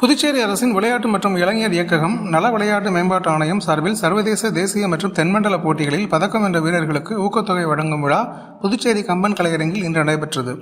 புதுச்சேரி அரசின் விளையாட்டு மற்றும் இளைஞர் இயக்ககம் நல விளையாட்டு மேம்பாட்டு ஆணையம் சார்பில் சர்வதேச தேசிய மற்றும் தென்மண்டல போட்டிகளில் பதக்கம் வென்ற வீரர்களுக்கு ஊக்கத்தொகை வழங்கும் விழா புதுச்சேரி கம்பன் கலையரங்கில் இன்று நடைபெற்றது.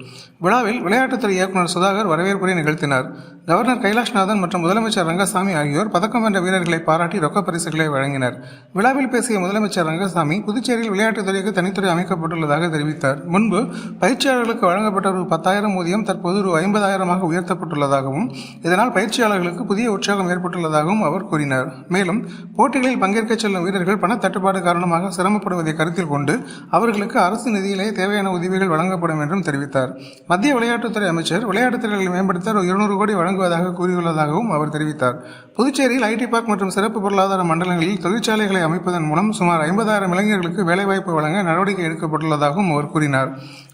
விழாவில் விளையாட்டுத்துறை இயக்குநர் சுதாகர் வரவேற்புரை நிகழ்த்தினார். கவர்னர் கைலாஷ்நாதன் மற்றும் முதலமைச்சர் ரங்கசாமி ஆகியோர் பதக்கம் வென்ற வீரர்களை பாராட்டி ரொக்க பரிசுகளை வழங்கினர். விழாவில் பேசிய முதலமைச்சர் ரங்கசாமி புதுச்சேரியில் விளையாட்டுத்துறைக்கு தனித்துறை அமைக்கப்பட்டுள்ளதாக தெரிவித்தார். முன்பு பயிற்சியாளர்களுக்கு வழங்கப்பட்ட ரூ. 10,000 ஊதியம் தற்போது ரூ. 50,000 உயர்த்தப்பட்டுள்ளதாகவும் இதனால் பயிற்சியாளர்களுக்கு புதிய உற்சாகம் ஏற்பட்டுள்ளதாகவும் அவர் கூறினார். மேலும் போட்டிகளில் பங்கேற்க செல்லும் வீரர்கள் பண தட்டுப்பாடு காரணமாக சிரமப்படுவதை கருத்தில் கொண்டு அவர்களுக்கு அரசு நிதியிலே தேவையான உதவிகள் வழங்கப்படும் என்றும் தெரிவித்தார். மத்திய விளையாட்டுத்துறை அமைச்சர் விளையாட்டுத் துறைகளை மேம்படுத்த 200 கோடி வழங்குவதாக கூறியுள்ளதாகவும் அவர் தெரிவித்தார். புதுச்சேரியில் ஐடி பார்க் மற்றும் சிறப்பு பொருளாதார மண்டலங்களில் தொழிற்சாலைகளை அமைப்பதன் மூலம் சுமார் 50,000 இளைஞர்களுக்கு வேலைவாய்ப்பு வழங்க நடவடிக்கை எடுக்கப்பட்டுள்ளதாகவும் அவர் கூறினார்.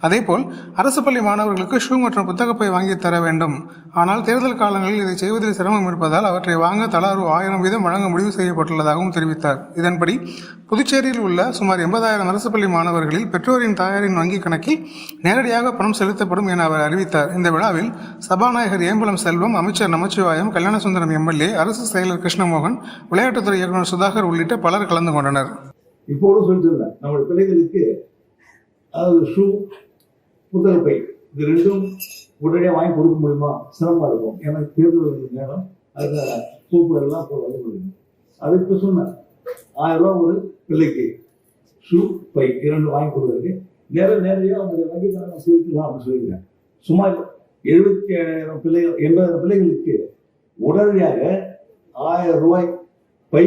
அதேபோல் அரசு பள்ளி மாணவர்களுக்கு ஷூ மற்றும் புத்தகப்பை வாங்கி தர வேண்டும். ஆனால் தேர்தல் காலங்களில் இதை செய்வதில் சிரமம் இருப்பதால் அவற்றை வாங்க தலா ரூ. 1000 வீதம் வழங்க முடிவு செய்யப்பட்டுள்ளதாகவும் தெரிவித்தார். இதன்படி புதுச்சேரியில் உள்ள சுமார் 80,000 அரசு பள்ளி மாணவர்களில் பெற்றோரின் தாயாரின் வங்கிக் கணக்கில் நேரடியாக பணம் செலுத்தப்படும் என அவர் அறிவித்தார். இந்த விழாவில் சபாநாயகர் ஏம்பலம் செல்வம், அமைச்சர் நமச்சிவாயம், கல்யாணசுந்தரம் எம்எல்ஏ, அரசு செயலர் கிருஷ்ணமோகன், விளையாட்டுத்துறை இயக்குநர் சுதாகர் உள்ளிட்ட பலர் கலந்து கொண்டனர். இப்போது சொல்லிட்டு நம்ம பிள்ளைகளுக்கு ஷூ, புத்தகப்பை இது ரெண்டும் உடனடியாக வாங்கி கொடுக்க முடியுமா? சிரமமாக இருக்கும். ஏன்னா தேர்தல் நேரம் அதுக்கு சூப்பர் எல்லாம் வந்து முடியும். அதுக்கு சொன்னேன் 1000 ரூபா ஒரு பிள்ளைக்கு ஷூ, பை 2 வாங்கி கொடுக்குறதுக்கு நேரடியாக அவங்க வங்கி கணக்கு செலுத்தலாம் அப்படின்னு சொல்லியிருக்கேன். சுமார் 77,000 பிள்ளைகள் 80,000 பிள்ளைகளுக்கு உடனடியாக 1000 ரூபாய் பை,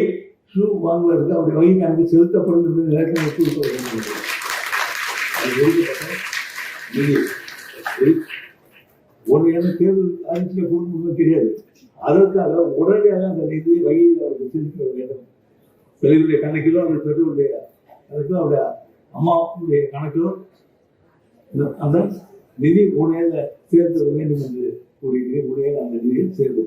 ஷூ வாங்குவதற்கு அவருடைய வங்கி கணக்கு செலுத்தப்படும் என்று நிலைக்கு ஒரு தேர்தல் அறிக்கையில் கொடுக்கணும்னு தெரியாது. அதற்காக உடனடியாக அந்த நிதியை வங்கியில் அவருக்கு செலுத்த வேண்டும். பிள்ளைகளுடைய கணக்கிலோ அவருடைய பெற்றோருடைய கணக்கிலோ அவருடைய அம்மாவுடைய கணக்கிலோ அந்த நிதி உடனடியாக சேர்த்து வேண்டும் என்று கூறுகிறேன். உடனடியாக அந்த நிதியில் சேர்த்து